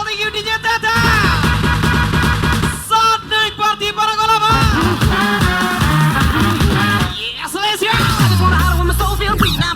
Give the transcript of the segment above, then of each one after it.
thank you DJ Tata. Saat naik party para golaba. Yes, let's go. I just wanna holler when my soul feels free now.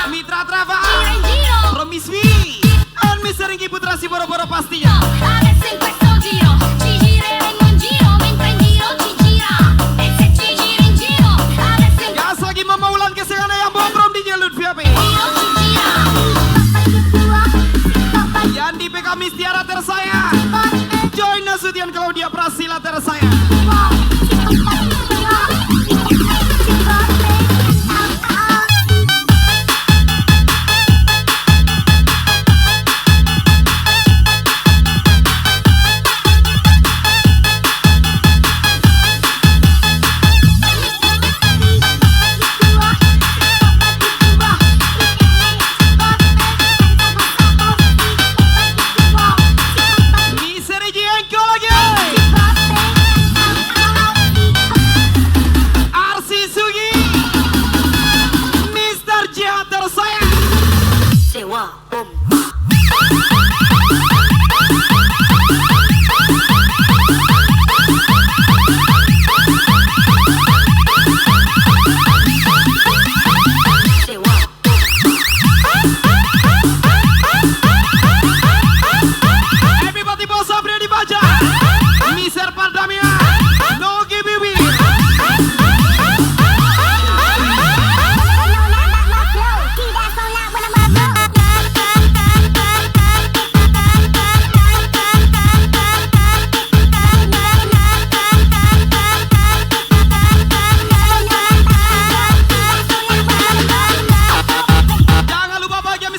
Mitra Trava, Promiswi, dan Mr. Ringgi Putra si boro-boro pastinya. Adesso in questo giro ci gireremo in giro, mentre in giro ci gira. E se ci gira in giro, adesso in Gas lagi memaulan kesengan yang bombrom di jalur VIP. giro ci gira. Yang di PK Mistiara tersayang, Joy Nasution Claudia Prasila tersayang.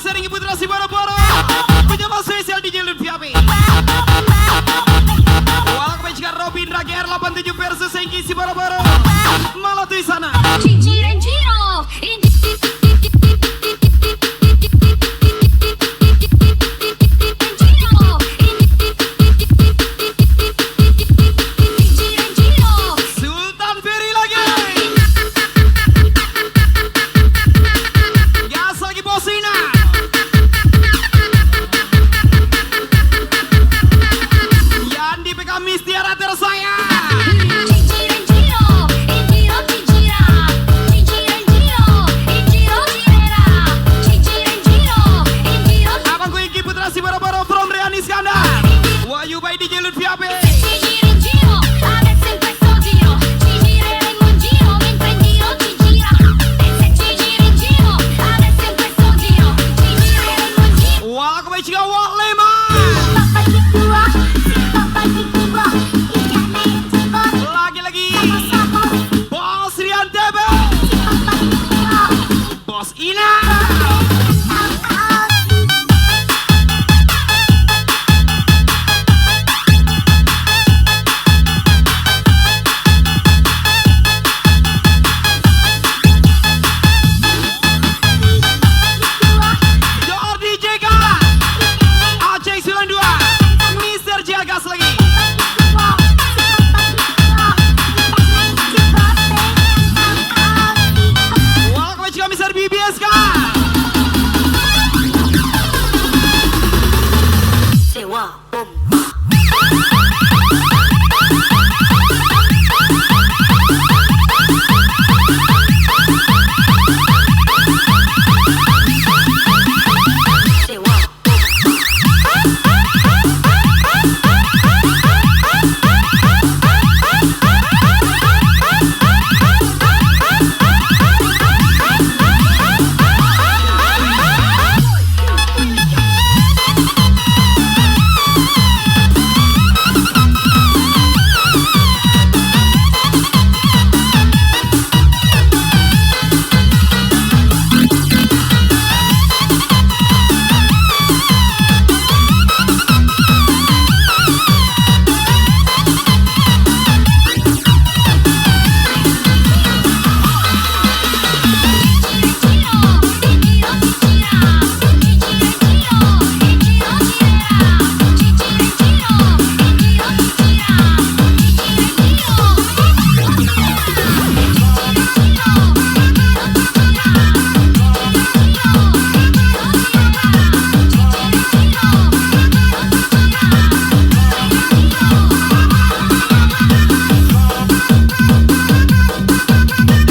Seringi Putra si Boro-Boro. Penyama spesial DJ Lutfi Api. Walau kebajikan Robin Ragi R87 versus Sengki si Boro-Boro. Malah tuh sana. Ci gira in giro, Sultan Ferry lagi. Gas lagi Bosina. Yandi PK Mistiara tersayang. Abangku Iki Putra si Boro-Boro from Rian Iskandar. Wahyu by DJ Lutfi Api. Walau kebajikan Wak Lema. Lagi-lagi Bos Rian Tebe. Bos Ina. Jordi JK. Aceh 92. Mister Jagas lagi. Walau kebajikan Mister BBSK.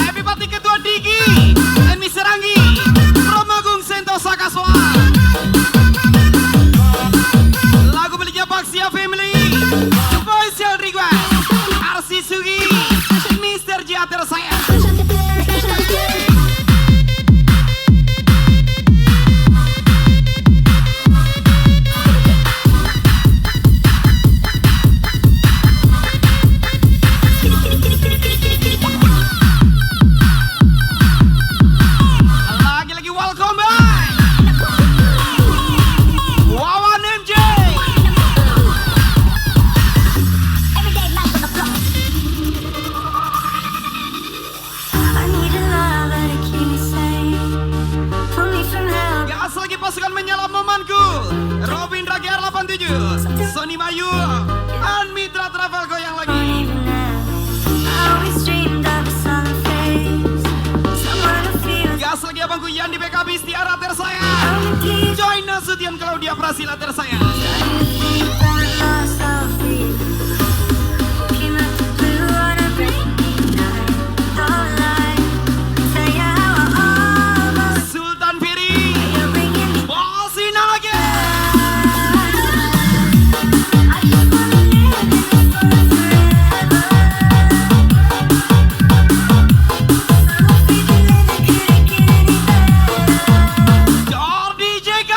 Everybody Ketua Digi dan Mister Anggi Romagung Sentosa Kaswa. Lagu miliknya Baksia Family. Special request Arsi Sugi Mister J tersayang. Lagi-lagi welcome back Wawan MJ. Gas lagi pasukan menyelam memanku Robin Ragi R87 Sony Mayu dan Mitra Travel goyang lagi. Gas lagi abangku Yandi PK Mistiara tersayang. Join Nasution Claudia Prasila tersayang. Sultan Ferry. Bosina lagi. Jordi JK.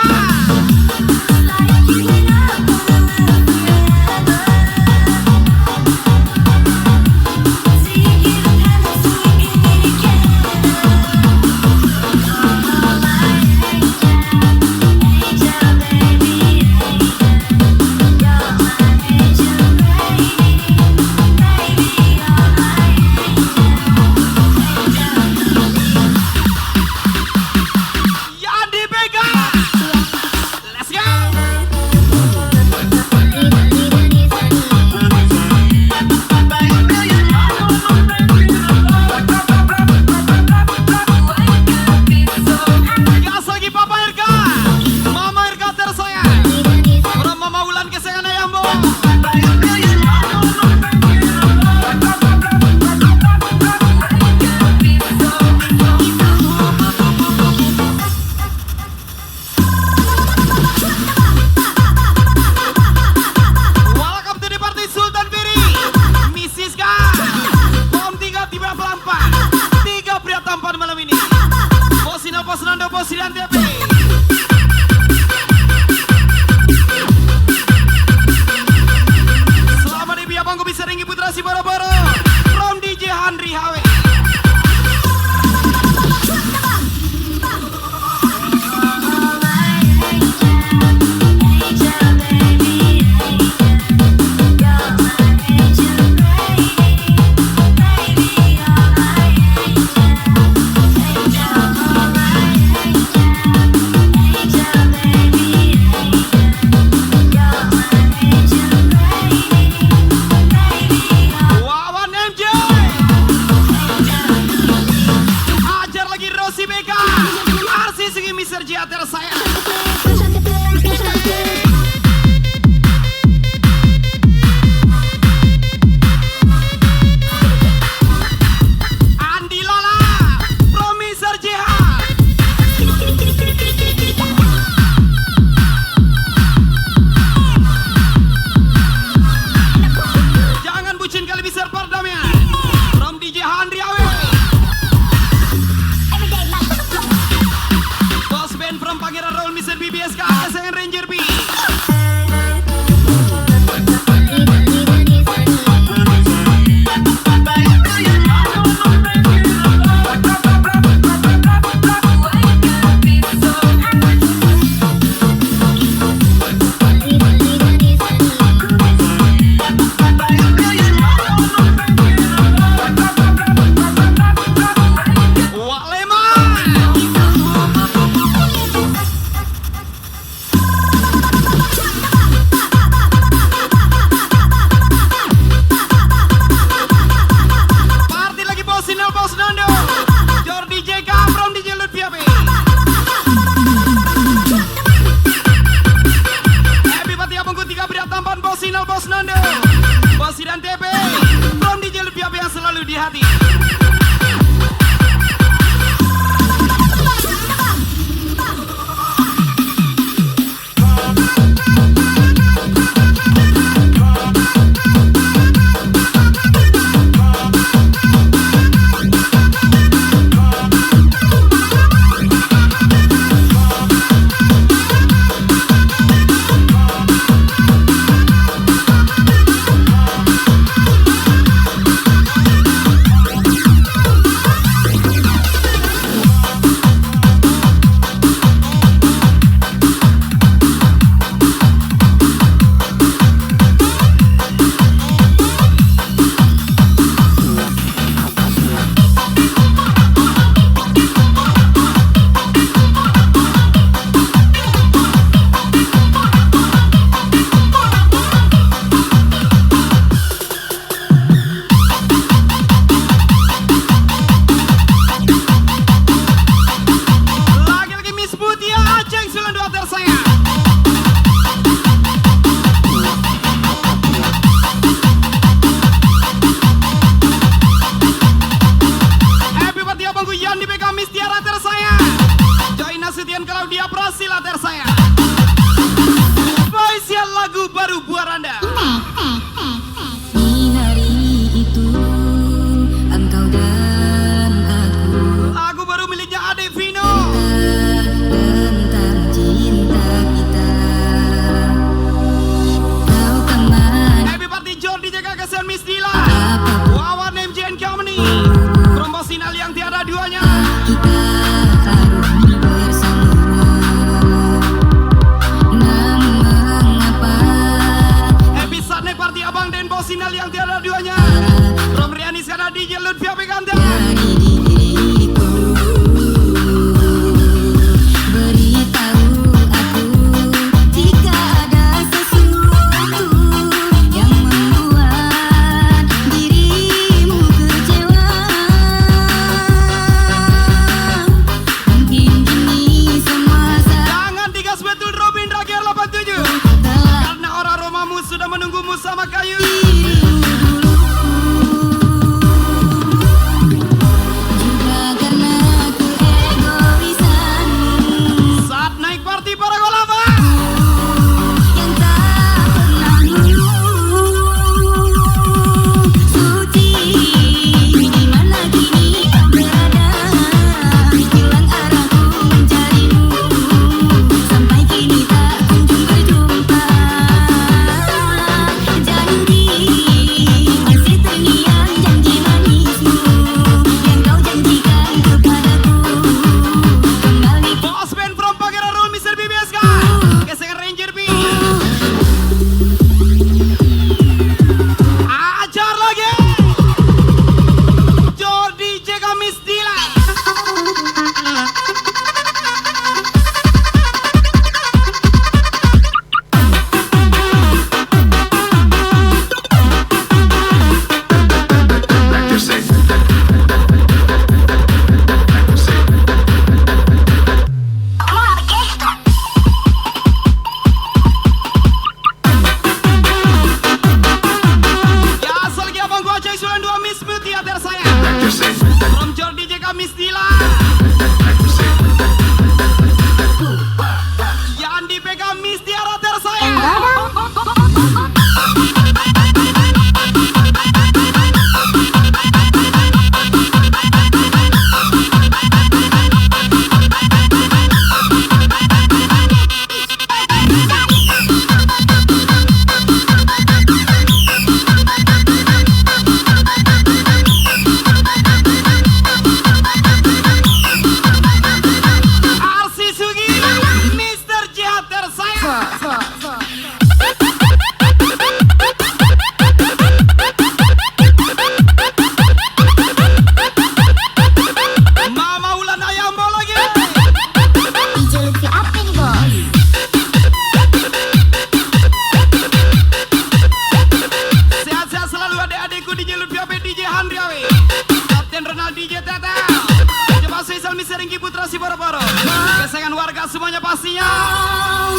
SK SN Ranger P. Jadi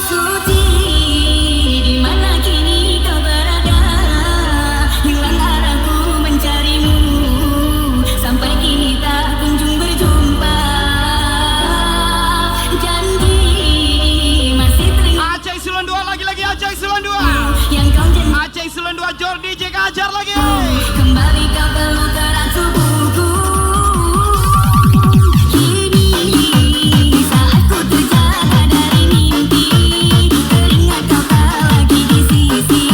Suci, di mana kini kau berada? Hilang arahku mencarimu, sampai kini tak kunjung berjumpa. Janji masih teringat Aceh Sulon 2 lagi-lagi Aceh Sulon 2. yang kau janji. Aceh Sulon 2 Jordi JK ajar lagi. Kembali kau peluk erat tubuhku. Kini saat ku terjaga dari mimpi, teringat kau tak lagi di sisi,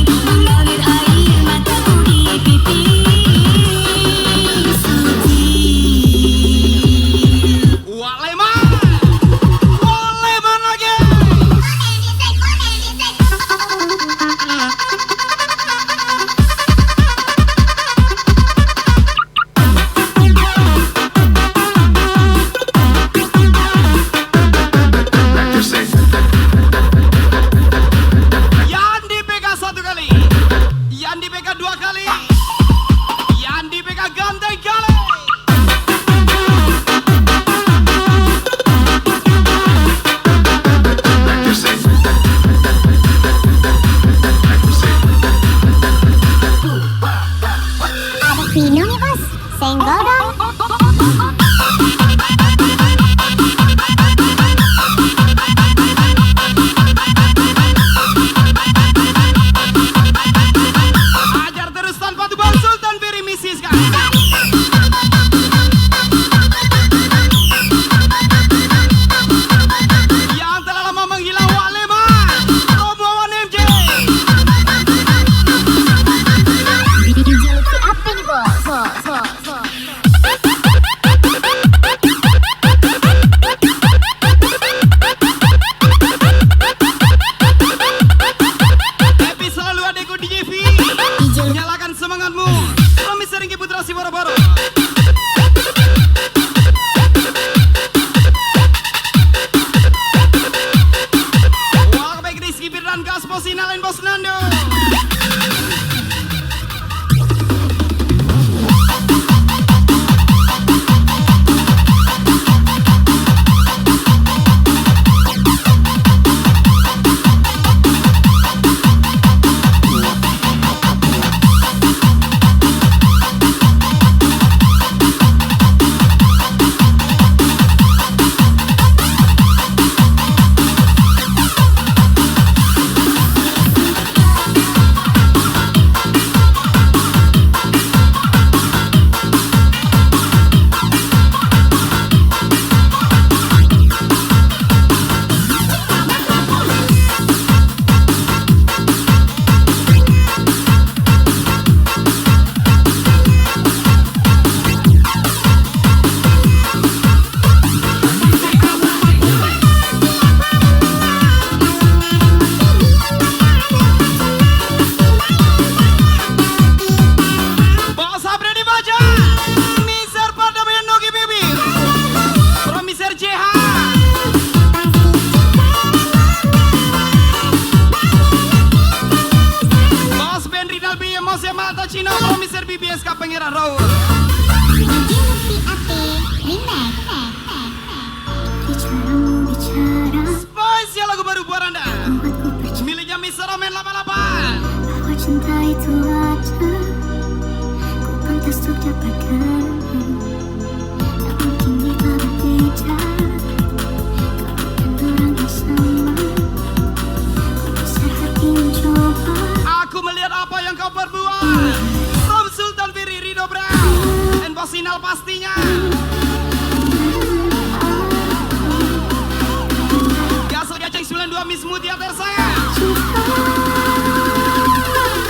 mengalir air mataku di pipi. Suci. Waleman. Waleman lagi. Yandi PK 1 kali. Yandi PK 2 kali. Yandi PK ganteng kali. Ada Vino nih bos, senggol dong. Ajar terus tanpa tubal Sultan Piri misi sekali. Yang telah lama menghilang Waleman. Rombongan MJ. DJ Lutfi apa nih bos? Happy selalu adekku DJ V. Nyalakan semangatmu. Kami sering Putra si boro-boro. Welcome back Rizky Firdan Gas Posinalen Bos Nando. Bos Abri dibaca. Miser pada Nogi Bibir. Promiser JH. Bos Ben Rinal B Mose Mata Cina. Promiser BBSK Pangeran Raul. DJ Lutfi apa? Relax. Bicara, Spesial lagu baru buat anda. buatku percaya Miliknya Mister Romen 88. bahwa cinta itu ada. Ku pantas untuk dapatkan. Tak mungkin kita berbeda. Kau bukan orang yang sama. Ku besar hati mencoba. Aku melihat apa yang kau perbuat. From Sultan Piri Rido Brown dan Bosinal pastinya. Gas lagi Aceh 92 Miss Mutia tersayang.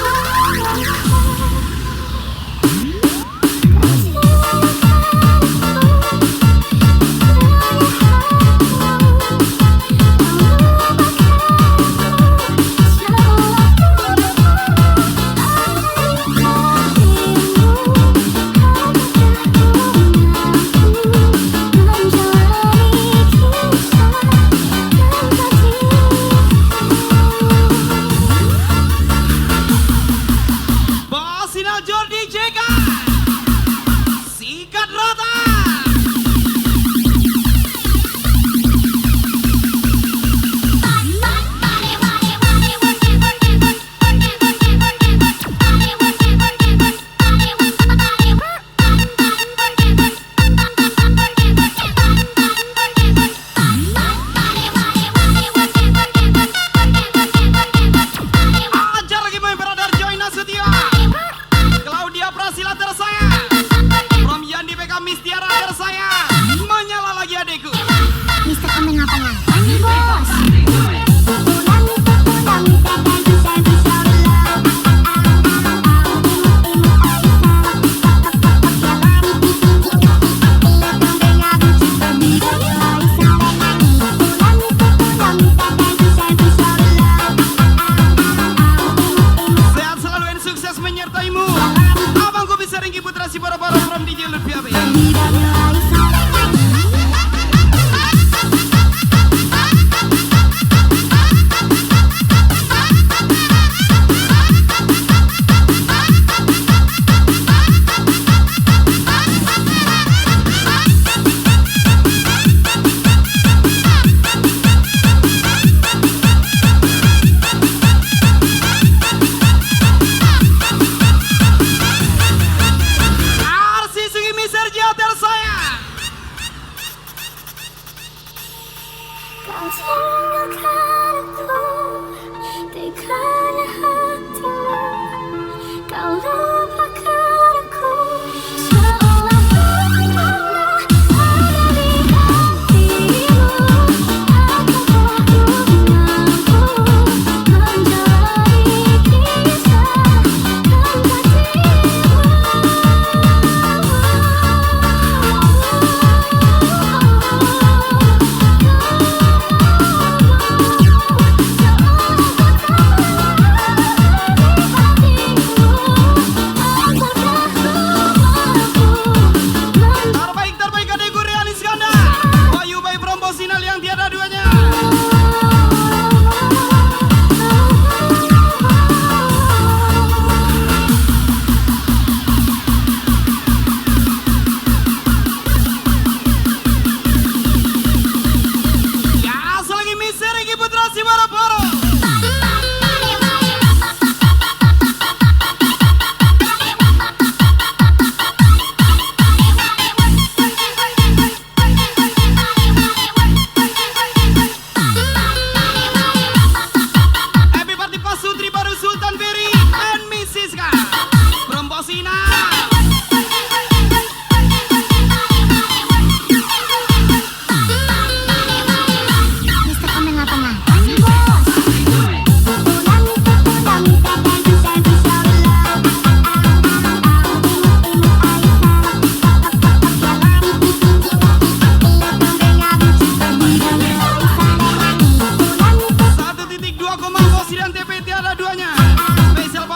Menjalani kisah dan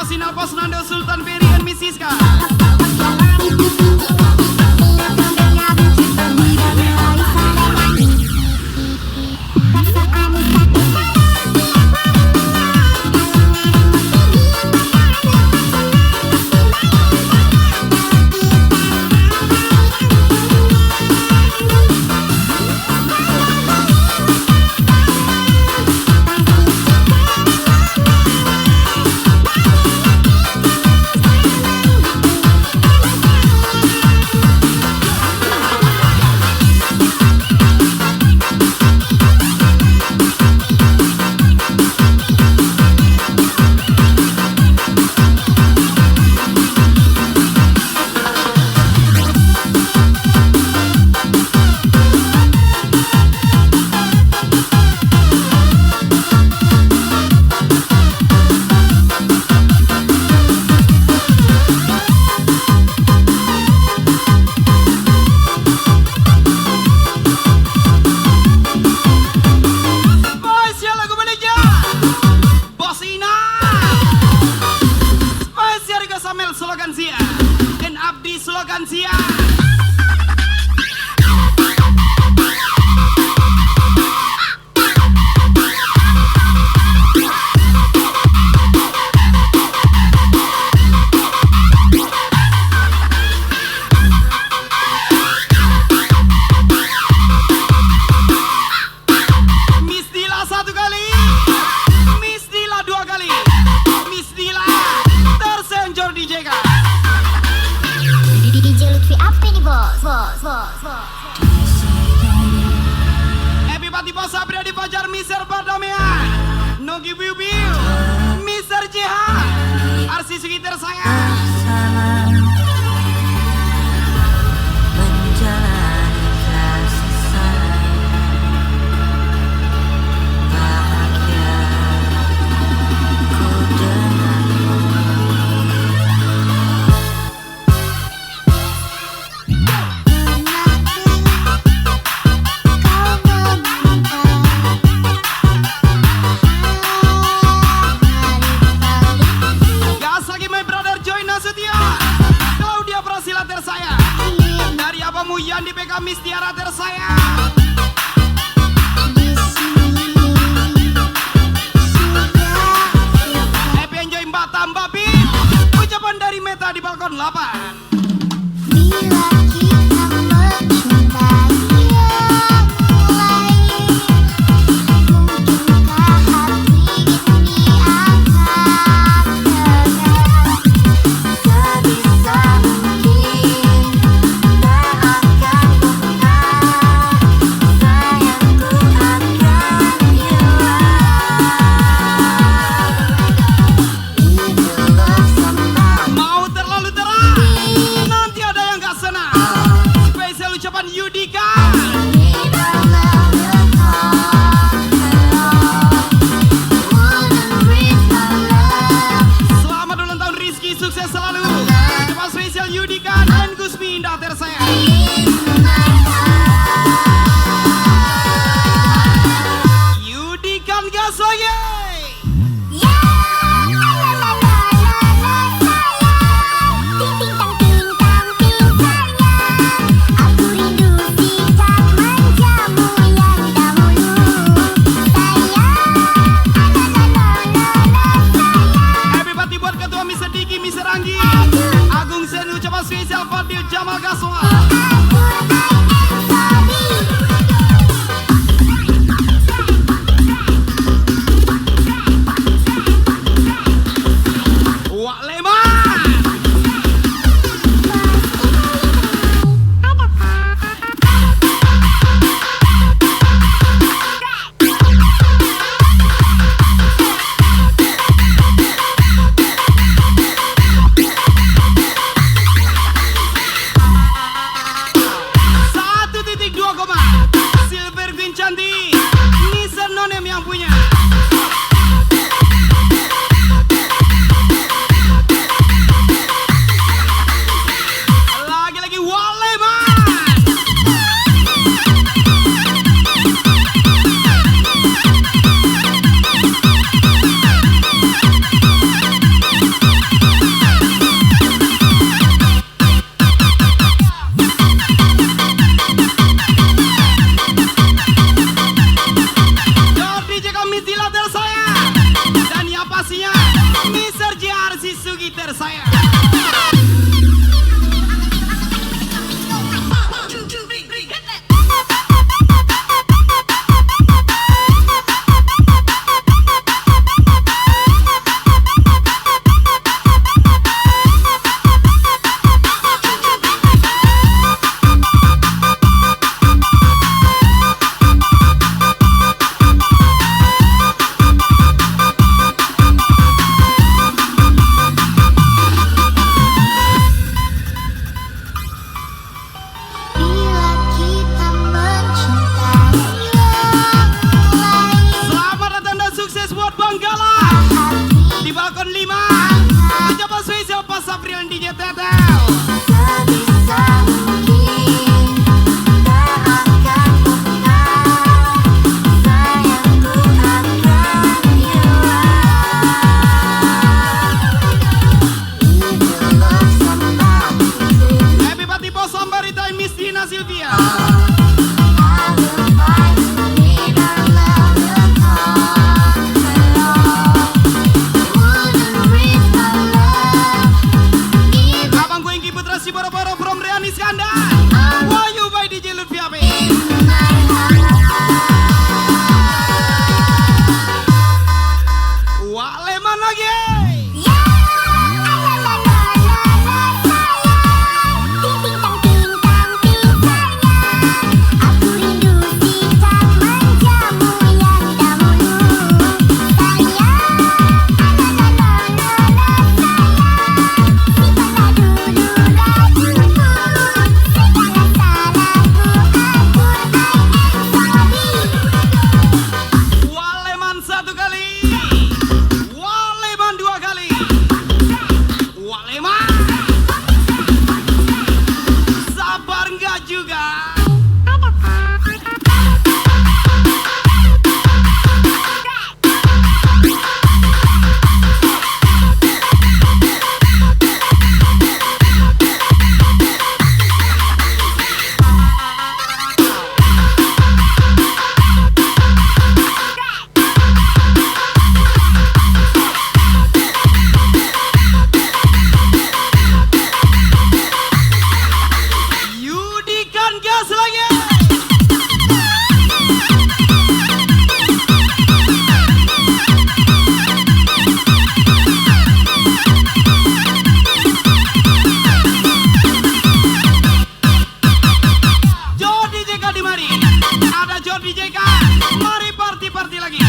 Posinal Posnando Sultan Ferry and Miss Siska. Slogan Sia dan Abdi Slogan Sia. Miss Dila 1 kali, Miss Dila 2 kali, Miss Dila tersenjol di JK. DJ Lutfi apa nih bos? Happy Pati Bos Sabria di Fajar, Mister Pardamian, Nogi Biu Biu, Mister Jihad, Arsi sekitar saya. Yan di PK Miss Tiara tersayang. Happy enjoy Mbak Tambah Pin. Ucapan dari Meta di balkon 8. Bila kita mencintai yang lain, mungkinkah hati ini akan tenang? Sebisa mungkin tak akan pernah sayangku akan hilang. Itulah sama. Mau terlalu terang, nanti ada yang gak senang. Spesial ucapan Yudika. Selamat ulang tahun Rizky, sukses selalu. Ucapan spesial Yudika dan Gusmi Indah tersayang. Yudikan gas lagi. Happy birthday buat Ketua Mister Diki, Mister Anggi, Agung Sen, ucapan spesial Fadil Jamal Gaswa. Wak Leman. pastinya Mr. JR si Sugiter saya. Bila kita mencintai Selamat datang dan sukses buat Bang Gala di balkon 5. Mencoba spesial pas April DJ Tetel. sebisa mungkin tak akan pernah sayangku akan hilang. Itulah somebody Happy party bos Sambarita Miss Dina Sylvia. I will fight to win our love will come along. Wouldn't risk my love even Abang gue Ingki Putra si boro-boro from Rian Iskandar. Wahyu by DJ Lutfi Abe. my heart. Wale mana lagi? Aku rindu sikap manjamu yang dahulu. Sayang, simpanlah dulu racunku. Segala salahku ampun, I am sorry. Waleman 1 kali. Waleman 2 kali. Waleman. Sabar enggak juga? Yudikan gas lagi. Jody JK di mari. Ada Jody JK. Mari party-party lagi.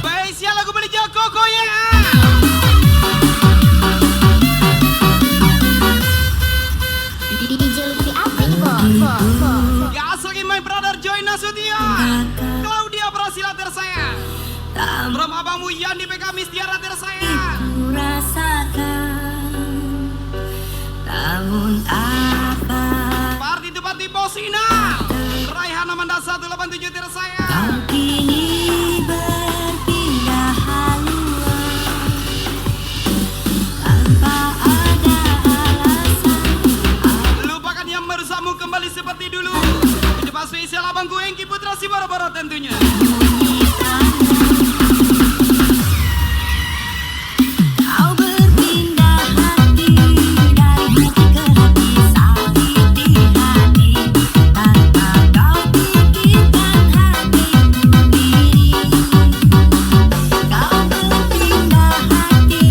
Spesial lagu beli Koko ya. DJ Lutfi Apik kok. Gas lagi my brother Joy Nasution. Claudia Brasila tersayang. From abangmu Yandi PK Miss Tiara tersayang. Rasakan, namun apa Party to party Bosina. Raihana Manda 187 tersayang. kau kini berpindah haluan tanpa ada alasan. Lupakan yang merusamu kembali seperti dulu. Coba spesial abang gue Anggi Putra si Boro-Boro tentunya. Kau berpindah hati dari hati ke hati, sakiti hati tanpa kau pikirkan hatiku diri. Kau berpindah hati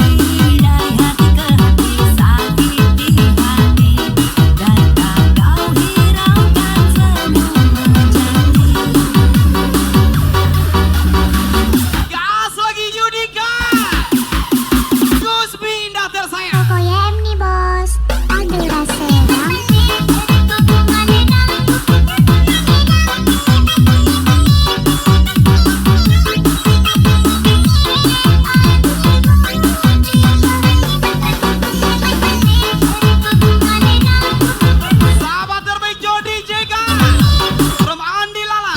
dari hati ke hati, sakiti hati dan tak kau hiraukan semua janji. Gas lagi Yudika. Gus pindah tersayang. Pokoknya em nih bos. Aduh rasanya. Sahabat terbaik Jody JK from Andi Lala.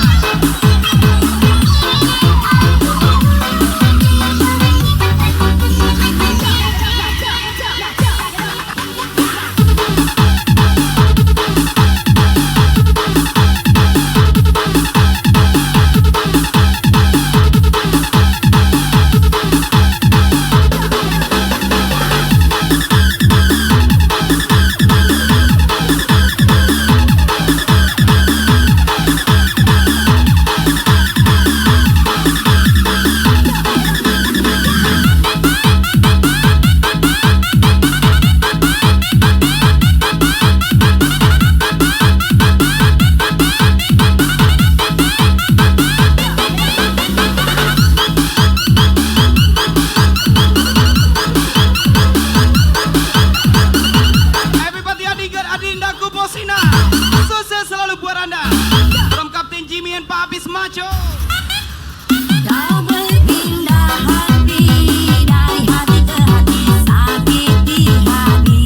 Everybody Adinda Kuposina. Sukses selalu buat Anda. From Kapten Jimmy and Papis Macho. Kau berpindah hati dari hati ke hati, sakiti hati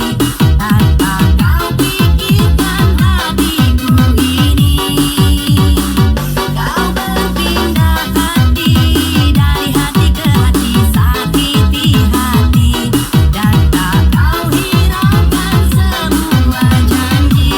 tanpa kau pikirkan hatiku ini. Kau berpindah hati dari hati ke hati, sakiti hati dan tak kau hiraukan semua janji.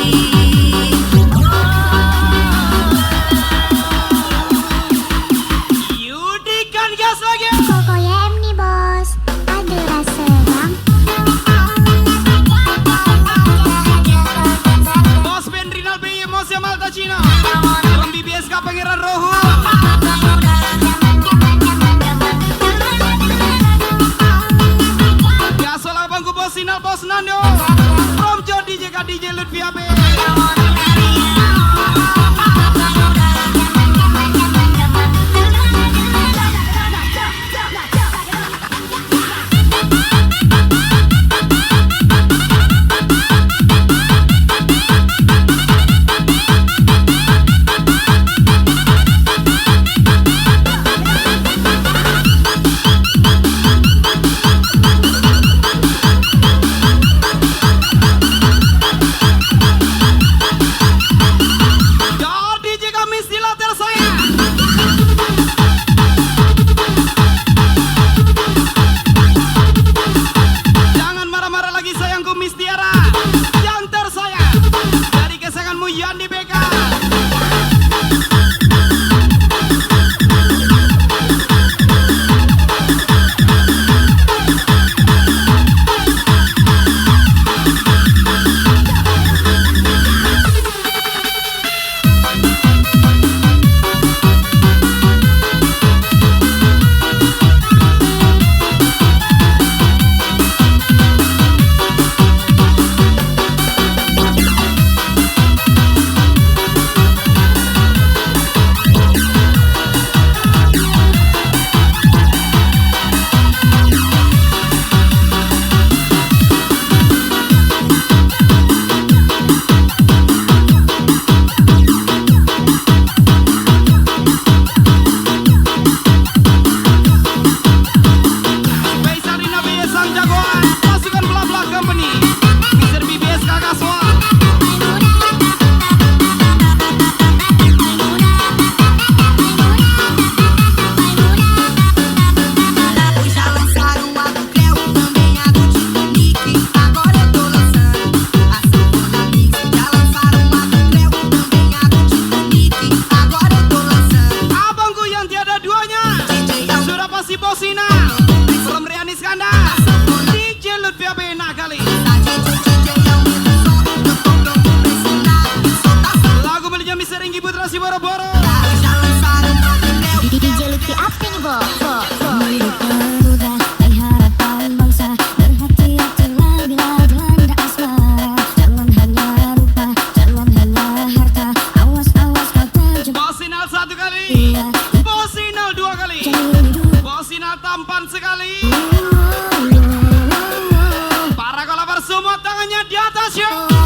Bosina From Rian Iskandar DJ Lutfi Abena kali lagu miliknya Mr. Enggi Putra si Boro-Boro DJ Lutfi apa nih, Bo? Bosinal satu kali, Bosinal dua kali, Bosinal tampan sekali. Para kolabar semua tangannya di atas yuk.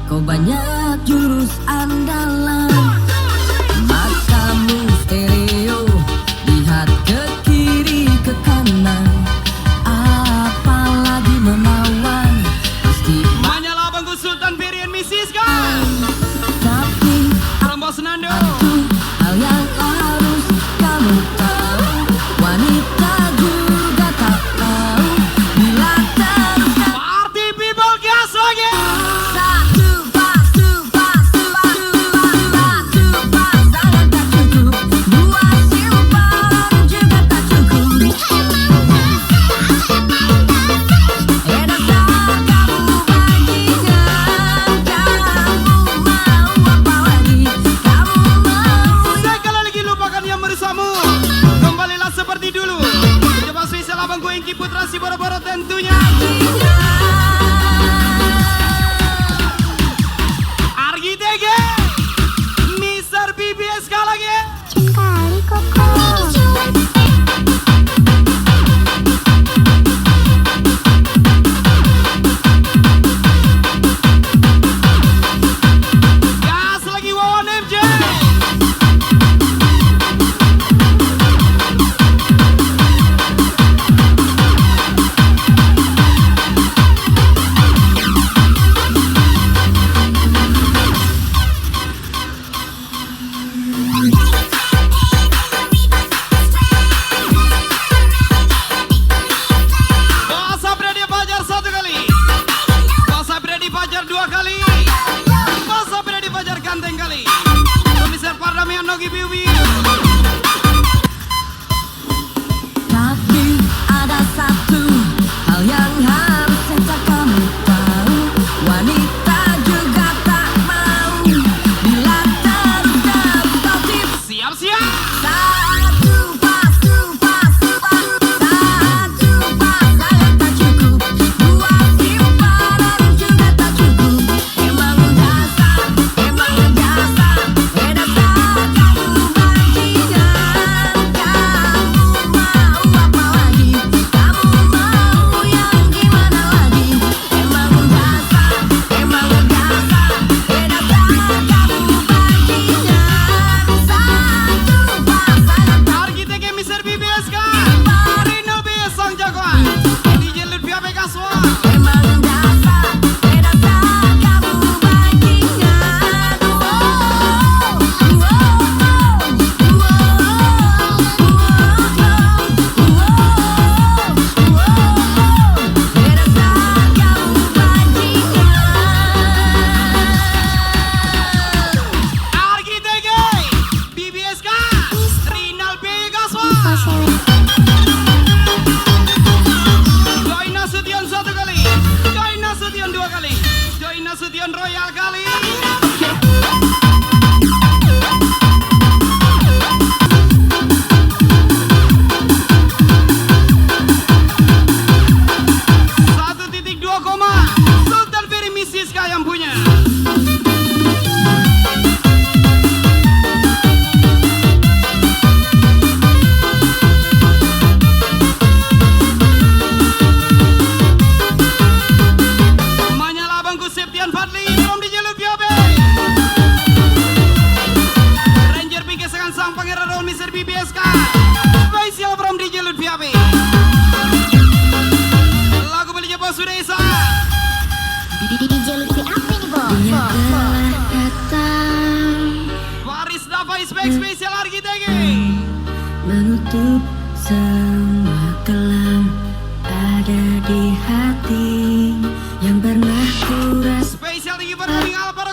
kau banyak jurus andalan. Matamu stereo, lihat ke kiri ke kanan, apalagi menawan, pasti Menyala bangku Sultan Berian Mrs. Kan tapi Rombos Nando hal yang harus kamu tahu, wanita juga tak tahu bila terus Party people gas lagi. satu pas sangat tak cukup, dua simpanan juga tak cukup. Enak saat kamu bagikan, kamu mau apa lagi, kamu mau Sekali lagi lupakan yang merusamu. Kembalilah seperti dulu. Coba spesial abangku Engki Putra si boro-boro tentunya. Argi TG Mr. BBSK lagi. Cengkali koko. Gas lagi Wawan MJ. Bos Apredi Fajar satu kali. Bos Apredi Fajar dua kali. Bos Apredi Fajar ganteng kali. Komisar Pardamian Nogi Biubi. Tapi ada satu hal yang harus saja kamu tahu, wanita juga tak mau bila terus terus. Siap-siap. Satu pas sangat tak cukup, dua simpanan juga tak cukup. Emang dasar, enak saat kamu bajingan, kamu mau apa lagi, kamu mau yang gimana lagi. Emang dasar, enak saat kamu bajingan, satu pas sangat tak Argi TG Mr. BBSK. Rino B sang jagoan. DJ Lutfi APK Swat. Emang dasar, enak saat kamu bajingan. Enak saat kamu bajingan. Argi TG BBSK. Rinal B Gaswa. Joy Nasution satu kali. Joy Nasution dua kali. Joy Nasution Royal kali. Satu titik 2 koma. Sultan Ferry Mrs. K yang punya. Menyala bangku Septian Fadli from DJ Lutfi AB. Ranger Pink kesakan sang pangeran Raul Mr. BBSK. Spesial from DJ Lutfi AB. Lagu belinya Bos Udesa. DJ Lutfi apa ini, Bo? Dia telah datang Faris Dava Ispek spesial Argi TG. menutup semua kelam ada di hati yang pernah ku rasa. Spesial tinggi berkabing Alpar